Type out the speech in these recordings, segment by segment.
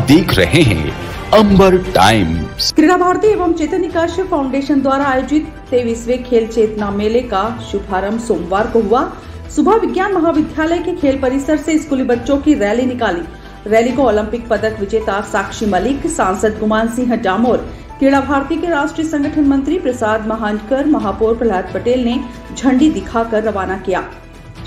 देख रहे हैं अंबर टाइम्स। क्रीड़ा भारती एवं चैतन्य कश्यप फाउंडेशन द्वारा आयोजित 23वें खेल चेतना मेले का शुभारंभ सोमवार को हुआ। सुबह विज्ञान महाविद्यालय के खेल परिसर से स्कूली बच्चों की रैली निकाली। रैली को ओलंपिक पदक विजेता साक्षी मलिक, सांसद गुमान सिंह डामोर, क्रीड़ा भारती के राष्ट्रीय संगठन मंत्री प्रसाद महानकर, महापौर प्रहलाद पटेल ने झंडी दिखाकर रवाना किया।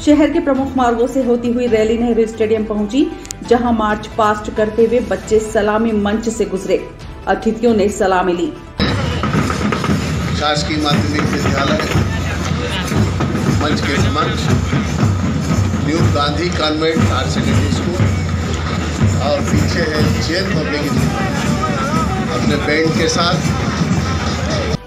शहर के प्रमुख मार्गों से होती हुई रैली नेहरू स्टेडियम पहुंची, जहां मार्च पास्ट करते हुए बच्चे सलामी मंच से गुजरे। अतिथियों ने सलामी ली। शासकीय माध्यमिक विद्यालय मंच के समक्ष new Gandhi convent higher secondary school और पीछे है जैन पब्लिक स्कूल अपने बैंड के साथ।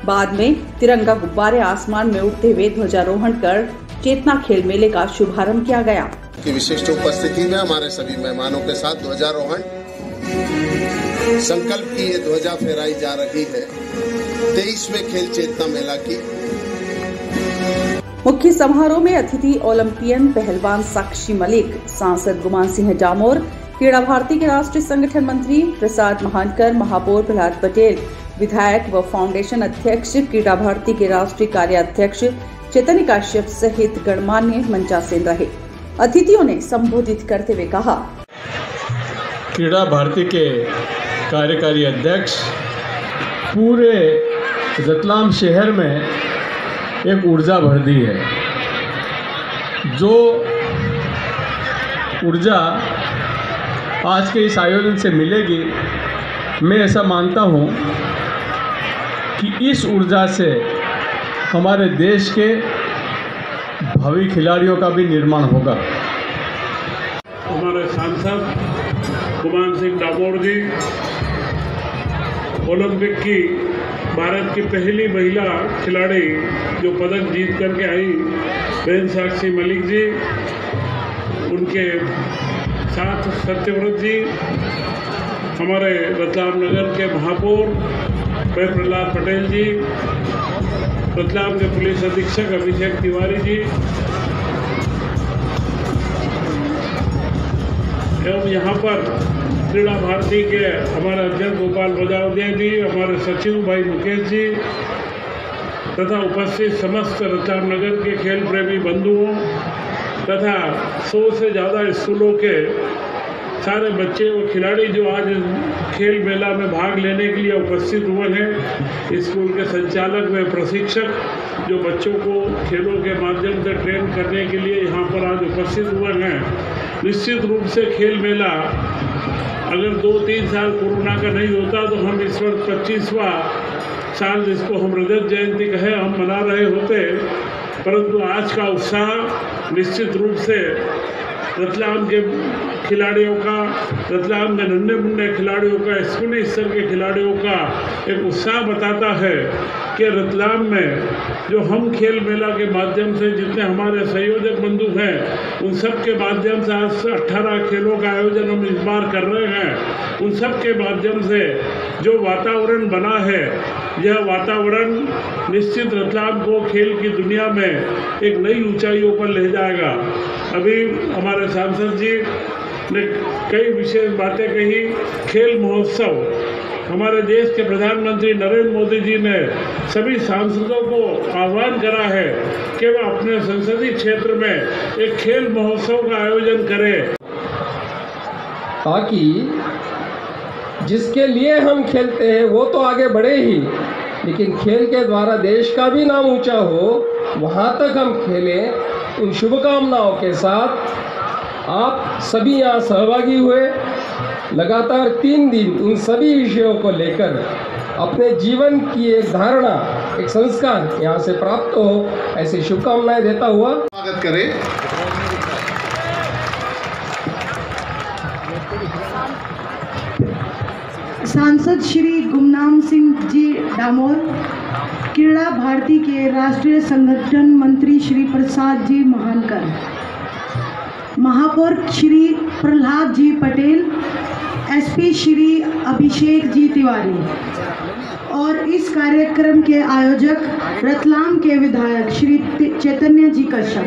बाद में तिरंगा गुब्बारे आसमान में उड़ते हुए ध्वजारोहण कर चेतना खेल मेले का शुभारंभ किया गया। की विशिष्ट उपस्थिति में हमारे सभी मेहमानों के साथ ध्वजारोहण संकल्प की ये ध्वजा फहराई जा रही है 23वें खेल चेतना मेला की। मुख्य समारोह में अतिथि ओलंपियन पहलवान साक्षी मलिक, सांसद गुमान सिंह डामोर, क्रीड़ा भारती के राष्ट्रीय संगठन मंत्री प्रसाद महानकर, महापौर प्रहलाद पटेल, विधायक व फाउंडेशन अध्यक्ष, क्रीड़ा भारती के राष्ट्रीय कार्याध्यक्ष चैतन्य कश्यप सहित गणमान्य मंचासीन रहे। अतिथियों ने संबोधित करते हुए कहा, क्रीड़ा भारती के कार्यकारी अध्यक्ष पूरे रतलाम शहर में एक ऊर्जा भर दी है। जो ऊर्जा आज के इस आयोजन से मिलेगी, मैं ऐसा मानता हूँ कि इस ऊर्जा से हमारे देश के भावी खिलाड़ियों का भी निर्माण होगा। हमारे सांसद गुमान सिंह डामोर जी, ओलंपिक की भारत की पहली महिला खिलाड़ी जो पदक जीत करके आई, बहन साक्षी मलिक जी, उनके साथ सत्यव्रत जी, हमारे रतलाम नगर के महापौर प्रहलाद पटेल जी, रतलाम के पुलिस अधीक्षक अभिषेक तिवारी जी एवं यहाँ पर क्रीड़ा भारती के हमारे अध्यक्ष गोपाल बजावदे जी, हमारे सचिव भाई मुकेश जी तथा उपस्थित समस्त रतलाम नगर के खेल प्रेमी बंधुओं तथा 100 से ज़्यादा स्कूलों के सारे बच्चे और खिलाड़ी जो आज खेल मेला में भाग लेने के लिए उपस्थित हुए हैं, स्कूल के संचालक व प्रशिक्षक जो बच्चों को खेलों के माध्यम से ट्रेन करने के लिए यहाँ पर आज उपस्थित हुए हैं। निश्चित रूप से खेल मेला अगर 2-3 साल कोरोना का नहीं होता तो हम इस वर्ष 25वां साल, जिसको हम रजत जयंती कहे, हम मना रहे होते, परंतु आज का उत्साह निश्चित रूप से रतलाम के खिलाड़ियों का, रतलाम के नन्हे मुन्ने खिलाड़ियों का, स्कूली स्तर के खिलाड़ियों का एक उत्साह बताता है कि रतलाम में जो हम खेल मेला के माध्यम से जितने हमारे संयोजक बंधु हैं, उन सब के माध्यम से आज 18 खेलों का आयोजन हम इस बार कर रहे हैं। उन सब के माध्यम से जो वातावरण बना है, यह वातावरण निश्चित रतलाम को खेल की दुनिया में एक नई ऊंचाइयों पर ले जाएगा। अभी हमारे सांसद जी ने कई विशेष बातें कही। खेल महोत्सव, हमारे देश के प्रधानमंत्री नरेंद्र मोदी जी ने सभी सांसदों को आह्वान करा है कि वह अपने संसदीय क्षेत्र में एक खेल महोत्सव का आयोजन करें, ताकि जिसके लिए हम खेलते हैं वो तो आगे बढ़े ही, लेकिन खेल के द्वारा देश का भी नाम ऊंचा हो, वहाँ तक हम खेलें। उन शुभकामनाओं के साथ आप सभी यहाँ सहभागी हुए। लगातार 3 दिन उन सभी विषयों को लेकर अपने जीवन की एक धारणा, एक संस्कार यहाँ से प्राप्त हो, ऐसी शुभकामनाएं देता हुआ स्वागत करें। सांसद श्री गुमनाम सिंह जी डामोर, क्रीड़ा भारती के राष्ट्रीय संगठन मंत्री श्री प्रसाद जी महानकर, महापौर श्री प्रहलाद जी पटेल, एसपी श्री अभिषेक जी तिवारी और इस कार्यक्रम के आयोजक रतलाम के विधायक श्री चैतन्य जी कश्यप,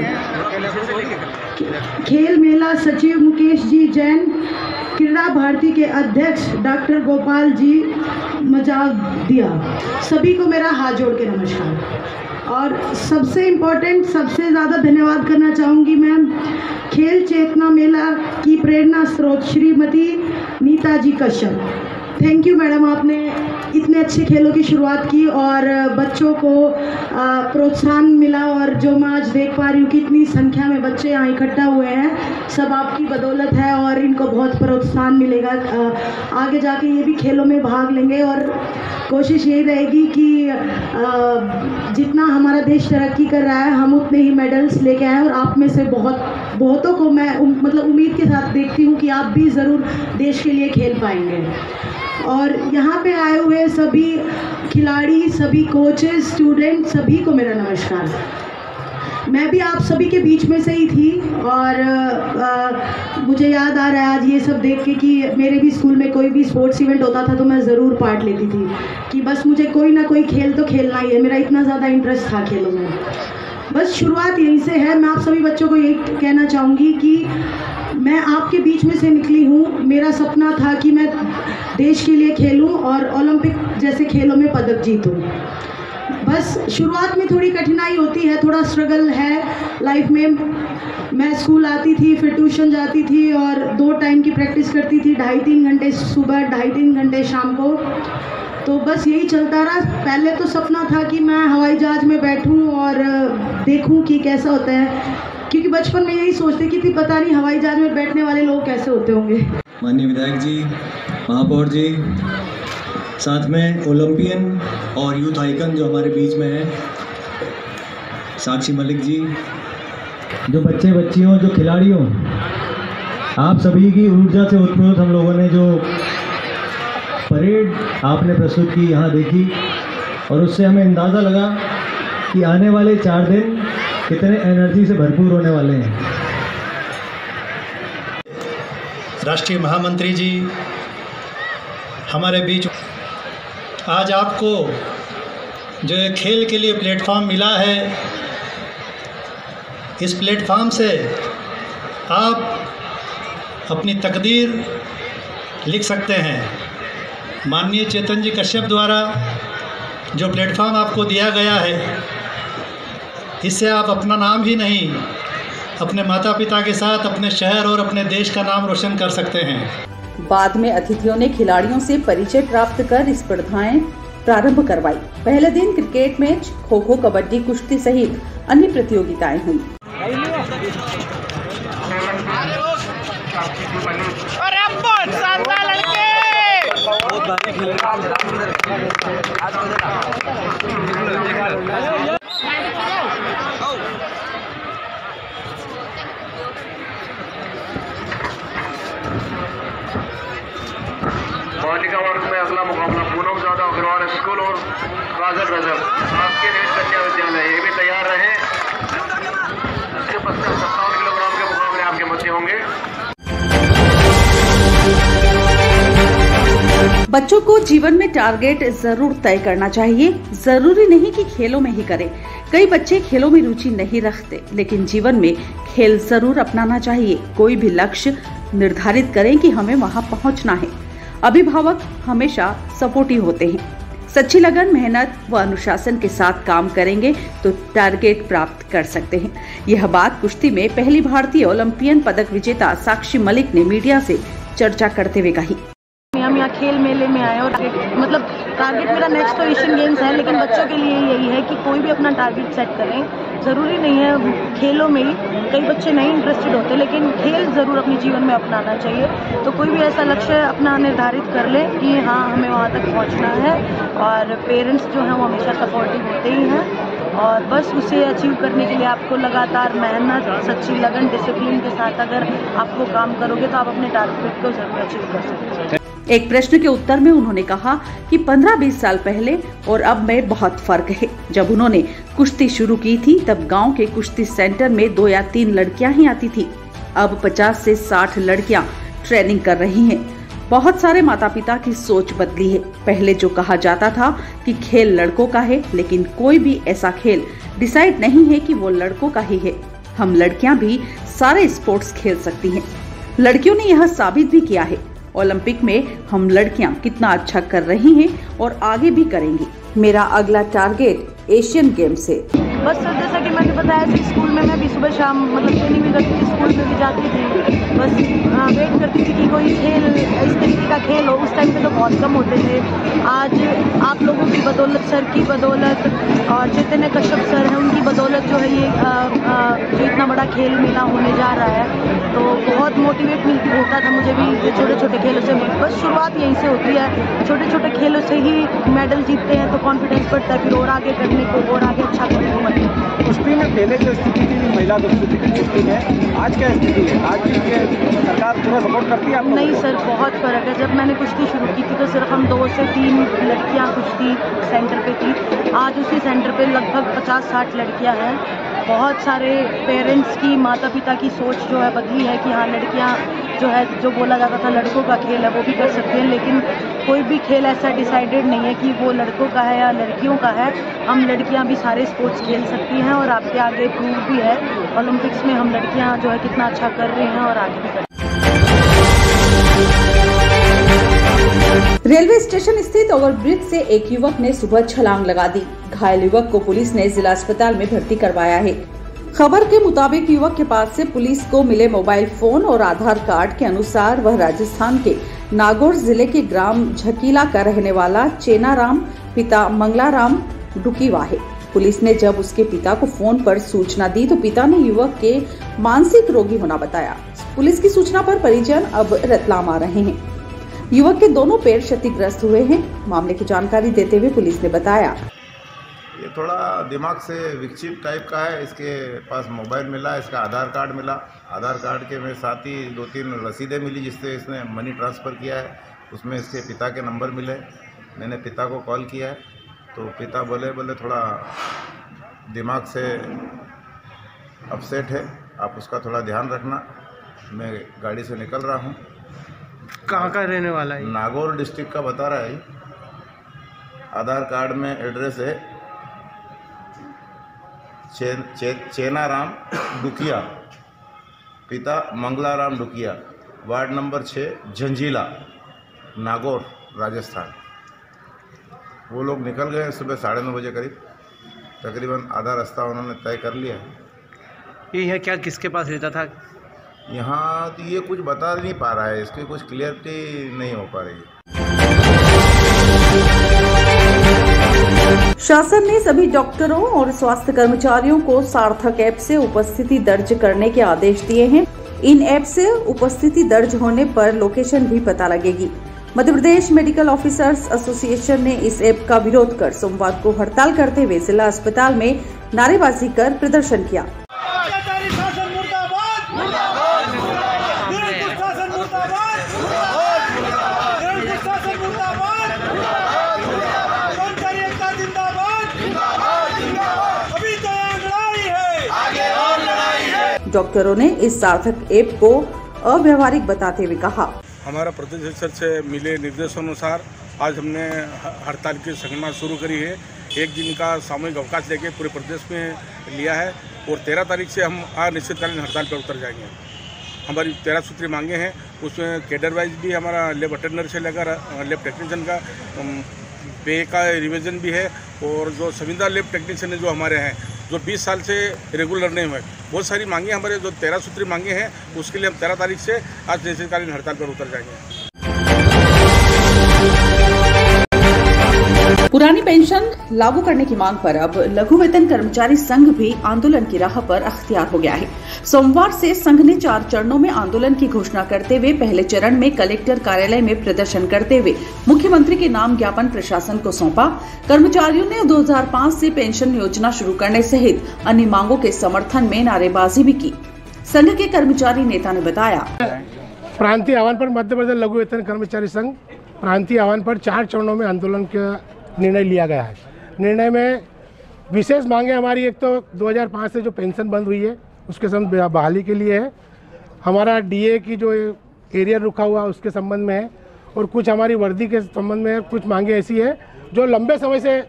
खेल मेला सचिव मुकेश जी जैन, क्रीड़ा भारती के अध्यक्ष डॉक्टर गोपाल जी मजादिया, सभी को मेरा हाथ जोड़ के नमस्कार। और सबसे इम्पोर्टेंट, सबसे ज़्यादा धन्यवाद करना चाहूँगी मैं खेल चेतना मेला की प्रेरणा स्रोत श्रीमती नीता जी कश्यप। थैंक यू मैडम, आपने इतने अच्छे खेलों की शुरुआत की और बच्चों को प्रोत्साहन मिला। और जो मैं आज देख पा रही हूँ कि इतनी संख्या में बच्चे यहाँ इकट्ठा हुए हैं, सब आपकी बदौलत है और इनको बहुत प्रोत्साहन मिलेगा। आगे जाके ये भी खेलों में भाग लेंगे और कोशिश यही रहेगी कि जितना हमारा देश तरक्की कर रहा है हम उतने ही मेडल्स लेके आएँ। और आप में से बहुतों को मैं मतलब उम्मीद के साथ देखती हूँ कि आप भी ज़रूर देश के लिए खेल पाएंगे। और यहाँ पे आए हुए सभी खिलाड़ी, सभी कोचेस, स्टूडेंट, सभी को मेरा नमस्कार। मैं भी आप सभी के बीच में से ही थी और मुझे याद आ रहा है आज ये सब देख के कि मेरे भी स्कूल में कोई भी स्पोर्ट्स इवेंट होता था तो मैं ज़रूर पार्ट लेती थी कि बस मुझे कोई ना कोई खेल तो खेलना ही है। मेरा इतना ज़्यादा इंटरेस्ट था खेलों में। बस शुरुआत यहीं से है। मैं आप सभी बच्चों को यही कहना चाहूँगी कि मैं आपके बीच में से निकली हूँ। मेरा सपना था कि मैं देश के लिए खेलूँ और ओलंपिक जैसे खेलों में पदक जीतूँ। बस शुरुआत में थोड़ी कठिनाई होती है, थोड़ा स्ट्रगल है लाइफ में। मैं स्कूल आती थी, फिर ट्यूशन जाती थी और 2 टाइम की प्रैक्टिस करती थी, 2.5-3 घंटे सुबह, 2.5-3 घंटे शाम को। तो बस यही चलता रहा। पहले तो सपना था कि मैं हवाई जहाज़ में बैठूं और देखूं कि कैसा होता है, क्योंकि बचपन में यही सोचती कि थी पता नहीं हवाई जहाज़ में बैठने वाले लोग कैसे होते होंगे। माननीय विधायक जी, महापौर जी, साथ में ओलंपियन और यूथ आइकन जो हमारे बीच में है, साक्षी मलिक जी, जो बच्चे बच्चियों, जो खिलाड़ियों, आप सभी की ऊर्जा से उत्प्रोत हम लोगों ने जो परेड आपने प्रस्तुत की यहाँ देखी और उससे हमें अंदाज़ा लगा कि आने वाले 4 दिन कितने एनर्जी से भरपूर होने वाले हैं। राष्ट्रीय महामंत्री जी हमारे बीच, आज आपको जो खेल के लिए प्लेटफॉर्म मिला है, इस प्लेटफॉर्म से आप अपनी तकदीर लिख सकते हैं। माननीय चेतन जी कश्यप द्वारा जो प्लेटफॉर्म आपको दिया गया है, इससे आप अपना नाम ही नहीं, अपने माता पिता के साथ अपने शहर और अपने देश का नाम रोशन कर सकते हैं। बाद में अतिथियों ने खिलाड़ियों से परिचय प्राप्त कर स्पर्धाएं प्रारंभ करवाई। पहले दिन क्रिकेट मैच, खो खो, कबड्डी, कुश्ती सहित अन्य प्रतियोगिताएं हुई। बालिका वर्ग में अगला मुकाबला पूनम ज़ादा अग्रवाल स्कूल और काजल रजब आपके रेड कन्या विद्यालय, ये भी तैयार रहे। इसके पश्चात 57 किलोग्राम के मुकाबले आपके मध्य होंगे। बच्चों को जीवन में टारगेट जरूर तय करना चाहिए। जरूरी नहीं कि खेलों में ही करें। कई बच्चे खेलों में रुचि नहीं रखते, लेकिन जीवन में खेल जरूर अपनाना चाहिए। कोई भी लक्ष्य निर्धारित करें कि हमें वहां पहुंचना है। अभिभावक हमेशा सपोर्टिव होते हैं। सच्ची लगन, मेहनत व अनुशासन के साथ काम करेंगे तो टारगेट प्राप्त कर सकते हैं। यह बात कुश्ती में पहली भारतीय ओलंपियन पदक विजेता साक्षी मलिक ने मीडिया से चर्चा करते हुए कही। हम यहाँ खेल मेले में आए और मतलब टारगेट मेरा नेक्स्ट तो एशियन गेम्स है, लेकिन बच्चों के लिए यही है कि कोई भी अपना टारगेट सेट करें। ज़रूरी नहीं है खेलों में ही, कई बच्चे नहीं इंटरेस्टेड होते, लेकिन खेल ज़रूर अपने जीवन में अपनाना चाहिए। तो कोई भी ऐसा लक्ष्य अपना निर्धारित कर ले कि हाँ हमें वहाँ तक पहुँचना है, और पेरेंट्स जो हैं वो हमेशा सपोर्टिव होते ही हैं। और बस उसे अचीव करने के लिए आपको लगातार मेहनत, सच्ची लगन, डिसिप्लिन के साथ अगर आप वो काम करोगे तो आप अपने टारगेट को ज़रूर अचीव कर सकते हैं। एक प्रश्न के उत्तर में उन्होंने कहा कि 15-20 साल पहले और अब में बहुत फर्क है। जब उन्होंने कुश्ती शुरू की थी तब गांव के कुश्ती सेंटर में 2 या 3 लड़कियां ही आती थी। अब 50 से 60 लड़कियां ट्रेनिंग कर रही हैं। बहुत सारे माता पिता की सोच बदली है। पहले जो कहा जाता था कि खेल लड़कों का है, लेकिन कोई भी ऐसा खेल डिसाइड नहीं है कि वो लड़कों का ही है। हम लड़कियां भी सारे स्पोर्ट्स खेल सकती हैं। लड़कियों ने यह साबित भी किया है। ओलंपिक में हम लड़कियां कितना अच्छा कर रही हैं और आगे भी करेंगी। मेरा अगला टारगेट एशियन गेम से। बस सर, जैसा कि मैंने बताया कि स्कूल में मैं भी सुबह शाम मतलब ट्रेनिंग भी करती थी, स्कूल में भी जाती थी। बस वेट करती थी कि कोई खेल इस तरीके का खेल हो। उस टाइम पे तो बहुत कम होते थे। आज आप लोगों की बदौलत, सर की बदौलत और चैतन्य कश्यप सर हैं, उनकी बदौलत जो है ये जो इतना बड़ा खेल मेला होने जा रहा है, तो बहुत मोटिवेट होता था मुझे भी छोटे छोटे खेलों से। बस शुरुआत यहीं से होती है, छोटे छोटे खेलों से ही मेडल जीतते हैं तो कॉन्फिडेंस बढ़ता है, फिर और आगे करने को और आगे अच्छा करने को मिलता है। कुश्ती में पहले जो स्थिति थी महिला कुश्ती में, आज क्या स्थिति है? आज की सरकार पूरा सपोर्ट करती है? नहीं सर, बहुत फ़र्क है। जब मैंने कुश्ती शुरू की थी तो सिर्फ हम 2 से 3 लड़कियां कुश्ती सेंटर पे थी। आज उसी सेंटर पे लगभग 50-60 लड़कियां हैं। बहुत सारे पेरेंट्स की, माता पिता की सोच जो है बदली है कि हाँ लड़कियां जो है, जो बोला जाता था लड़कों का खेल है वो भी कर सकते हैं, लेकिन कोई भी खेल ऐसा डिसाइडेड नहीं है कि वो लड़कों का है या लड़कियों का है। हम लड़कियां भी सारे स्पोर्ट्स खेल सकती हैं और आपके आगे प्रूव भी है ओलंपिक्स में हम लड़कियां जो है कितना अच्छा कर रही हैं और आगे भी कर। रेलवे स्टेशन स्थित ओवरब्रिज से एक युवक ने सुबह छलांग लगा दी। घायल युवक को पुलिस ने जिला अस्पताल में भर्ती करवाया है। खबर के मुताबिक युवक के पास से पुलिस को मिले मोबाइल फोन और आधार कार्ड के अनुसार वह राजस्थान के नागौर जिले के ग्राम झकीला का रहने वाला चेनाराम पिता मंगलाराम डुकीवा है। पुलिस ने जब उसके पिता को फोन पर सूचना दी तो पिता ने युवक के मानसिक रोगी होना बताया। पुलिस की सूचना पर परिजन अब रतलाम आ रहे हैं। युवक के दोनों पैर क्षतिग्रस्त हुए हैं। मामले की जानकारी देते हुए पुलिस ने बताया, ये थोड़ा दिमाग से विक्षिप्त टाइप का है। इसके पास मोबाइल मिला, इसका आधार कार्ड मिला। आधार कार्ड के में साथ ही 2-3 रसीदें मिली जिससे इसने मनी ट्रांसफ़र किया है। उसमें इसके पिता के नंबर मिले। मैंने पिता को कॉल किया है तो पिता बोले थोड़ा दिमाग से अपसेट है, आप उसका थोड़ा ध्यान रखना। मैं गाड़ी से निकल रहा हूँ। कहाँ का रहने वाला है? नागौर डिस्ट्रिक्ट का बता रहा है। आधार कार्ड में एड्रेस है चेनाराम डुकिया, पिता मंगलाराम डुकिया, वार्ड नंबर 6 झंझीला, नागौर, राजस्थान। वो लोग निकल गए सुबह 9:30 बजे करीब। तकरीबन आधा रास्ता उन्होंने तय कर लिया है। ये क्या किसके पास रहता था? यहाँ तो ये कुछ बता नहीं पा रहा है, इसकी कुछ क्लियरिटी नहीं हो पा रही है। शासन ने सभी डॉक्टरों और स्वास्थ्य कर्मचारियों को सार्थक ऐप से उपस्थिति दर्ज करने के आदेश दिए हैं। इन ऐप से उपस्थिति दर्ज होने पर लोकेशन भी पता लगेगी। Madhya Pradesh medical officers association ने इस ऐप का विरोध कर सोमवार को हड़ताल करते हुए जिला अस्पताल में नारेबाजी कर प्रदर्शन किया। डॉक्टरों ने इस सार्थक ऐप को अव्यवहारिक बताते हुए कहा, हमारा प्रदेश अध्यक्ष से मिले निर्देशानुसार आज हमने हड़ताल की संगठन शुरू करी है। 1 दिन का सामूहिक अवकाश लेके पूरे प्रदेश में लिया है और 13 तारीख से हम अनिश्चितकालीन हड़ताल पर उतर जाएंगे। हमारी 13 सूत्री मांगे हैं, उसमें कैडर वाइज भी हमारा लैब अटेंडर से लेकर लैब टेक्नीशियन का पे का रिवीजन भी है और जो संविदा लैब टेक्नीशियन जो हमारे हैं जो 20 साल से रेगुलर नहीं हुए, बहुत सारी मांगे हमारे जो 13 सूत्री मांगे हैं, उसके लिए हम 13 तारीख से आज अनिश्चितकालीन हड़ताल पर उतर जाएंगे। पुरानी पेंशन लागू करने की मांग पर अब लघु वेतन कर्मचारी संघ भी आंदोलन की राह पर अख्तियार हो गया है। सोमवार से संघ ने 4 चरणों में आंदोलन की घोषणा करते हुए पहले चरण में कलेक्टर कार्यालय में प्रदर्शन करते हुए मुख्यमंत्री के नाम ज्ञापन प्रशासन को सौंपा। कर्मचारियों ने 2005 से पेंशन योजना शुरू करने सहित अन्य मांगों के समर्थन में नारेबाजी भी की। संघ के कर्मचारी नेता ने बताया, प्रांतीय आह्वान पर मध्य प्रदेश लघु वेतन कर्मचारी संघ प्रांतीय आह्वान पर 4 चरणों में आंदोलन का निर्णय लिया गया है। निर्णय में विशेष मांगे हमारी, एक तो 2005 से जो पेंशन बंद हुई है उसके संबंध बहाली के लिए है, हमारा डीए की जो एरियर रुका हुआ उसके संबंध में है और कुछ हमारी वर्दी के संबंध में कुछ मांगे ऐसी है जो लंबे समय से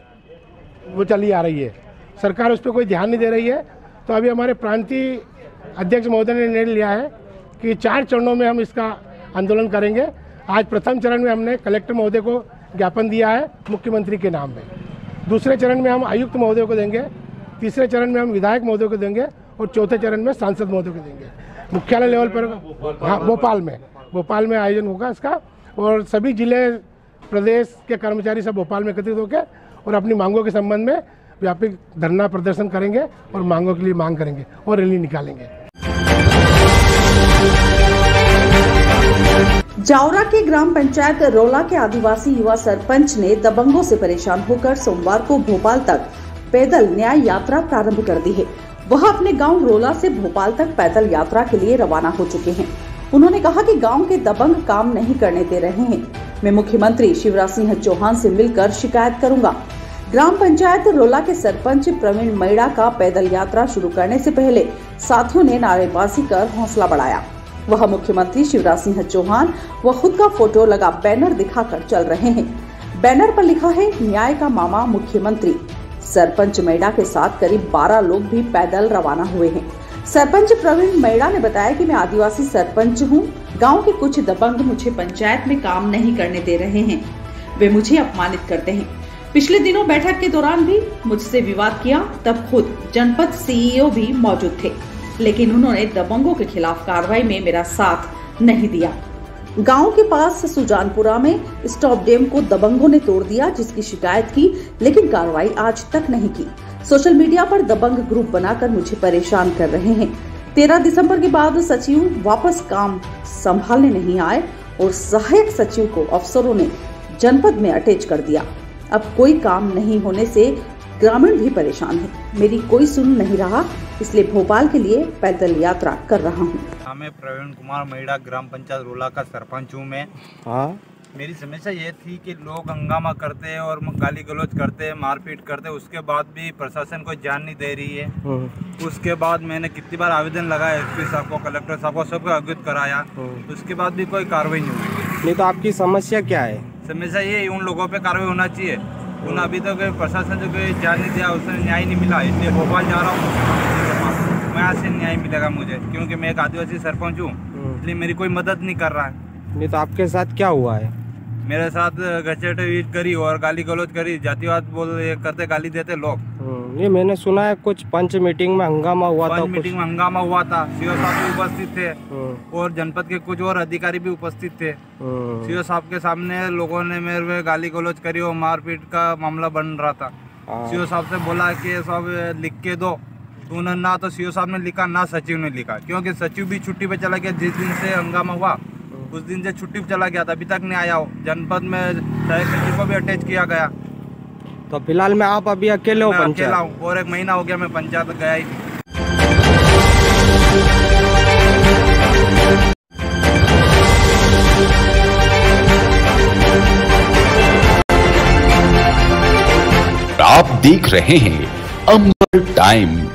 वो चली आ रही है, सरकार उस पर कोई ध्यान नहीं दे रही है। तो अभी हमारे प्रांतीय अध्यक्ष महोदय ने निर्णय लिया है कि 4 चरणों में हम इसका आंदोलन करेंगे। आज प्रथम चरण में हमने कलेक्टर महोदय को ज्ञापन दिया है मुख्यमंत्री के नाम में। दूसरे चरण में हम आयुक्त महोदय को देंगे, तीसरे चरण में हम विधायक महोदय को देंगे और चौथे चरण में सांसद महोदय को देंगे। मुख्यालय लेवल पर, हाँ, भोपाल में आयोजन होगा इसका, और सभी जिले प्रदेश के कर्मचारी सब भोपाल में एकत्रित होकर और अपनी मांगों के संबंध में व्यापक धरना प्रदर्शन करेंगे और मांगों के लिए मांग करेंगे और रैली निकालेंगे। जावरा के ग्राम पंचायत रोला के आदिवासी युवा सरपंच ने दबंगों से परेशान होकर सोमवार को भोपाल तक पैदल न्याय यात्रा प्रारंभ कर दी है। वह अपने गांव रोला से भोपाल तक पैदल यात्रा के लिए रवाना हो चुके हैं। उन्होंने कहा कि गांव के दबंग काम नहीं करने दे रहे हैं। मैं मुख्यमंत्री शिवराज सिंह चौहान से मिलकर शिकायत करूंगा। ग्राम पंचायत रोला के सरपंच प्रवीण मैड़ा का पैदल यात्रा शुरू करने से पहले साथियों ने नारेबाजी कर हौसला बढ़ाया। वह मुख्यमंत्री शिवराज सिंह चौहान व खुद का फोटो लगा बैनर दिखाकर चल रहे हैं। बैनर पर लिखा है, न्याय का मामा मुख्यमंत्री। सरपंच मैड़ा के साथ करीब 12 लोग भी पैदल रवाना हुए हैं। सरपंच प्रवीण मैड़ा ने बताया कि मैं आदिवासी सरपंच हूं। गांव के कुछ दबंग मुझे पंचायत में काम नहीं करने दे रहे हैं। वे मुझे अपमानित करते हैं। पिछले दिनों बैठक के दौरान भी मुझसे विवाद किया। तब खुद जनपद सीईओ भी मौजूद थे, लेकिन उन्होंने दबंगों के खिलाफ कार्रवाई में मेरा साथ नहीं दिया। गांव के पास सुजानपुरा में स्टॉप डैम को दबंगों ने तोड़ दिया, जिसकी शिकायत की, लेकिन कार्रवाई आज तक नहीं की। सोशल मीडिया पर दबंग ग्रुप बनाकर मुझे परेशान कर रहे हैं। 13 दिसंबर के बाद सचिव वापस काम संभालने नहीं आए और सहायक सचिव को अफसरों ने जनपद में अटैच कर दिया। अब कोई काम नहीं होने से ग्रामीण भी परेशान है। मेरी कोई सुन नहीं रहा, इसलिए भोपाल के लिए पैदल यात्रा कर रहा हूँ। मैं प्रवीण कुमार मैड़ा, ग्राम पंचायत रोला का सरपंच हूँ मैं। मेरी समस्या ये थी कि लोग हंगामा करते हैं और गाली गलौज करते हैं, मारपीट करते हैं, उसके बाद भी प्रशासन कोई ध्यान नहीं दे रही है। उसके बाद मैंने कितनी बार आवेदन लगाया एसपी साहब को, कलेक्टर साहब को, सबको अवगत कराया। उसके बाद भी कोई कार्रवाई नहीं हुई। नहीं तो आपकी समस्या क्या है? समस्या ये उन लोगों पे कार्रवाई होना चाहिए। उन अभी तक प्रशासन जो कोई ध्यान नहीं दिया, उसने न्याय नहीं मिला। इसलिए भोपाल जा रहा हूँ, वहाँ से न्याय मिलेगा मुझे, क्योंकि मैं एक आदिवासी सरपंच हूँ, इसलिए मेरी कोई मदद नहीं कर रहा है। नहीं तो आपके साथ क्या हुआ है? मेरे साथ घचेट करी और गाली गलौज करी, जातिवाद बोल करते, गाली देते लोग। ये मैंने सुना है कुछ पंच मीटिंग में हंगामा हुआ था। पंच मीटिंग में हंगामा हुआ था। सीओ साहब भी उपस्थित थे और जनपद के कुछ और अधिकारी भी उपस्थित थे। सीओ साहब के सामने लोगों ने मेरे पे गाली गलौज करी और मारपीट का मामला बन रहा था। सीओ साहब से बोला कि सब लिख के दो। उन्होंने ना तो सीओ साहब ने लिखा, ना सचिव ने लिखा, क्योंकि सचिव भी छुट्टी पे चला गया। जिस दिन से हंगामा हुआ उस दिन से छुट्टी पे चला गया था, अभी तक नहीं आया हो। जनपद में सहायक सचिव को भी अटैच किया गया। तो फिलहाल में आप अभी अकेले हो? अकेला हूँ और 1 महीना हो गया मैं पंचायत गया ही नहीं। आप देख रहे हैं अंबर टाइम।